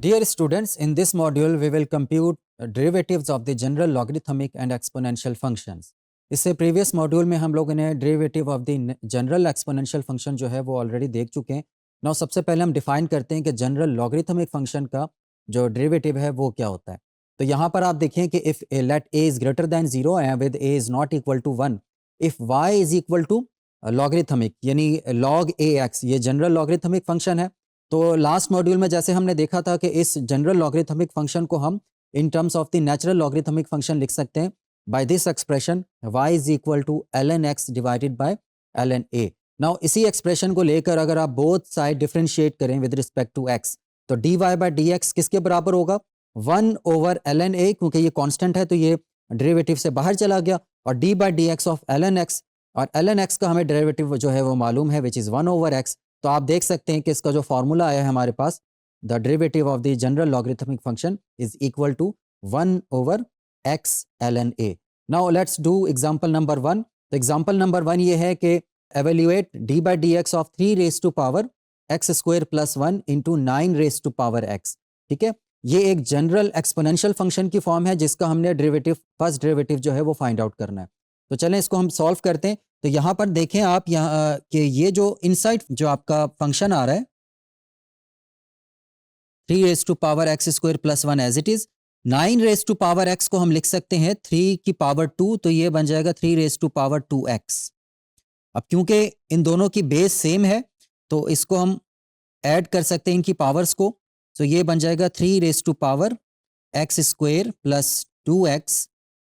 Dear students, in this module we will compute derivatives of the general logarithmic and exponential functions. इससे previous module में हम लोगों ने derivative of the general exponential function जो है वो ऑलरेडी देख चुके हैं. नाउ सबसे पहले हम डिफाइन करते हैं कि जनरल लॉगरिथमिक फंक्शन का जो डेरिवेटिव है वो क्या होता है. तो यहाँ पर आप देखें कि if let a is greater than 0 and with a is not equal to 1, if y is equal to logarithmic यानी log ax, ये जनरल लॉगरिथमिक फंक्शन है. तो लास्ट मॉड्यूल में जैसे हमने देखा था कि इस जनरल लॉगरिथमिक फंक्शन को हम in terms of the natural logarithmic function लिख सकते हैं by this expression y is equal to ln x divided by ln a. Now इसी एक्सप्रेशन को लेकर अगर आप बोथ साइड डिफरेंशिएट करें विद रिस्पेक्ट टू x, तो dy बाय dx किसके बराबर होगा? 1 ओवर ln a, क्योंकि ये कांस्टेंट है तो ये डेरिवेटिव से बाहर चला गया, और d by dx of ln x, और ln x का हमें डेरिवेटिव जो है वो मालूम है विच इज़ 1 ओवर x. तो आप देख सकते हैं कि इसका जो फॉर्मूला आया है हमारे पास, the derivative of the general logarithmic function is equal to 1 over x ln a. Now let's do example number 1. तो एग्जांपल नंबर 1 ये है कि evaluate d by dx of 3 raise to power x square plus 1 into 9 raise to power x. ठीक है, ये एक general exponential function की form है जिसका हमने डेरिवेटिव, फर्स्ट डेरिवेटिव जो है वो फाइंड आउट करना है. तो चलें इसको हम सॉल्व करते हैं. तो यहाँ पर देखें आप यहाँ कि ये जो इनसाइड जो आपका फंक्शन आ रहा है 3 raise to power x square plus 1 as it is, 9 raise to power x को हम लिख सकते हैं 3 की पावर 2, तो ये बन जाएगा 3 रेज टू पावर 2x. अब क्योंकि इन दोनों की बेस सेम है तो इसको हम ऐड कर सकते हैं इनकी पावर्स को. तो ये बन जाएगा 3 raise to power x square plus 2x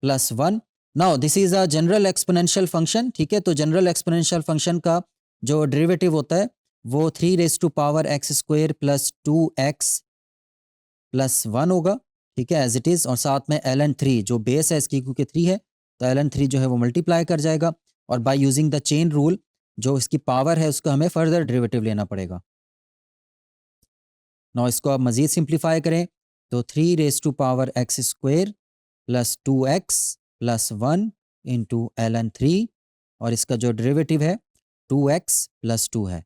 plus 1. Now this is a general exponential function. ठीक है, तो जनरल एक्सपोनेंशियल फंक्शन का जो डेरिवेटिव होता है वो 3 raise to power x square plus 2x plus 1 होगा. ठीक है, एज इट इज, और साथ में ln 3 जो बेस है इसकी क्योंकि 3 है तो ln 3 जो है वो मल्टीप्लाई कर जाएगा, और bye using the chain rule जो इसकी पावर है उसका हमें फर्दर डेरिवेटिव लेना पड़ेगा. नाउ इसको आप मजीद सिंप्लीफाई करें तो 3 raise to power x square plus 2x plus 1 into ln 3, और इसका जो डेरिवेटिव है 2x प्लस 2 है.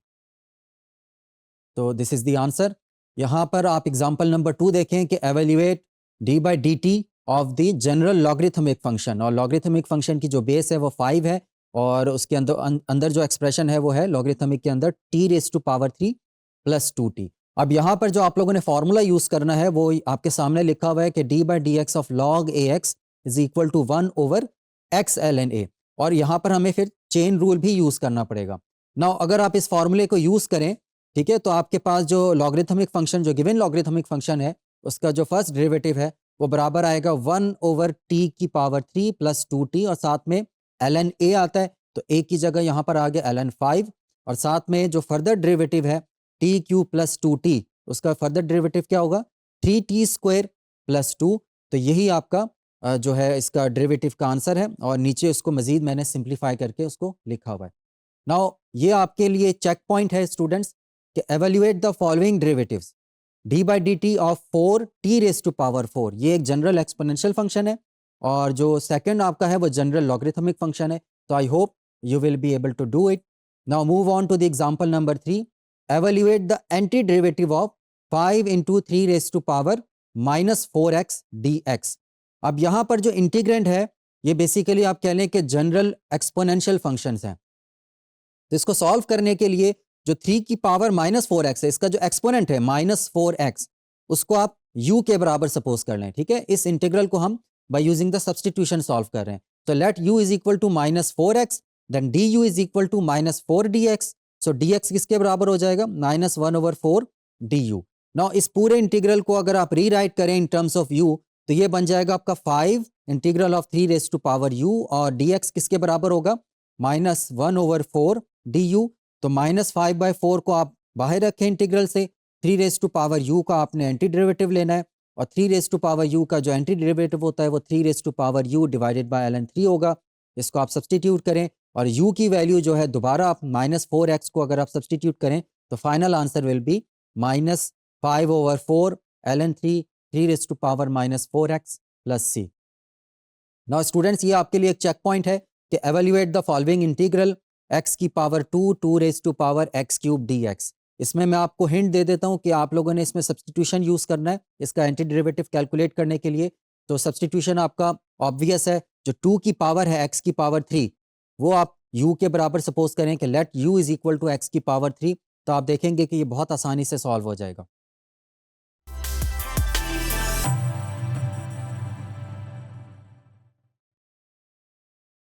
तो दिस इज द आंसर. यहाँ पर आप एग्जांपल नंबर 2 देखें कि evaluate d by D T of the general logarithmic function, और लॉगरिथमिक फंक्शन की जो बेस है वो 5 है, और उसके अंदर जो एक्सप्रेशन है वो है लॉगरिथमिक के अंदर t raise to power 3 plus 2t. अब यहाँ पर जो आप लोगों ने फॉर्मूला यूज़ करना है वो आपके सामने लिखा हुआ है कि d by D x of log A x is equal to 1 over x ln a, और यहाँ पर हमें फिर चेन रूल भी यूज़ करना पड़ेगा. नाउ अगर आप इस फॉर्मूले को यूज़ करें, ठीक है, तो आपके पास जो लॉगरिथमिक फंक्शन, जो गिवन लॉगरिथमिक फंक्शन है उसका जो फर्स्ट डेरिवेटिव है वो बराबर आएगा 1 ओवर t की पावर 3 प्लस 2t, और साथ में ln a आता है तो a की जगह यहाँ पर आ गया ln 5, और साथ में जो फर्दर डेरिवेटिव है t क्यूब प्लस 2t, उसका फर्दर डेरिवेटिव क्या होगा 3t स्क्वायर प्लस 2. तो यही आपका जो है इसका डेरिवेटिव का आंसर है, और नीचे उसको मजीद मैंने सिंप्लीफाई करके उसको लिखा हुआ है. नाउ ये आपके लिए चेक पॉइंट है स्टूडेंट्स कि evaluate the following derivatives. d by D T of 4t raise to power 4, ये एक जनरल एक्सपोनेंशियल फंक्शन है, और जो सेकंड आपका है वो जनरल लॉगरिथमिक फंक्शन है. तो I hope you will be able to do it. Now move on to the example number 3. Evaluate the anti derivative of 5 into 3 raise to power minus 4x dx. अब यहाँ पर जो integrand है ये basically आप कह लें कि जनरल एक्सपोनेंशियल फंक्शंस हैं. तो इसको सॉल्व करने के लिए जो 3 की पावर माइनस 4x है, इसका जो एक्सपोनेंट है माइनस 4x, उसको आप u के बराबर सपोज कर लें. ठीक है, इस इंटीग्रल को हम by using the substitution solve कर रहे हैं. तो let u is equal to minus 4x, then du is equal to minus 4 dx. So dx किसके बराबर हो जाएगा माइनस 1 ओवर 4 du. नाउ इस पूरे इंटीग्रल को अगर आप रीराइट करें इन टर्म्स ऑफ u तो ये बन जाएगा आपका 5 integral of 3 raise to power u, और dx किसके बराबर होगा माइनस 1 ओवर 4 du. तो माइनस 5 बाई 4 को आप बाहर रखें इंटीग्रल से, 3 रेज टू पावर u का आपने एंटी डेरिवेटिव लेना है, और 3 रेज टू पावर u का जो एंटी डेरिवेटिव होता है वो 3 raise to power u divided by ln 3 होगा. इसको आप सब्सटीट्यूट करें, और u की वैल्यू जो है दोबारा आप माइनस 4x को अगर आप सब्सटीट्यूट करें तो final answer will be minus 5 over 4 ln 3 raise to power minus 4x plus c. Now students ये आपके लिए एक चेक पॉइंट है कि evaluate the following integral x की power 2 raise to power x cube dx. इसमें मैं आपको हिंट दे देता हूँ कि आप लोगों ने इसमें सब्सटीट्यूशन यूज़ करना है इसका एंटी डेरिवेटिव कैलकुलेट करने के लिए। तो सब्सटीट्यूशन आपका ऑब्वियस है, जो 2 की पावर है x की पावर 3 वो आप u के बराबर सपोज करें कि let u is equal to x की पावर 3, तो आप देखेंगे कि ये बहुत आसानी से सॉल्व हो जाएगा।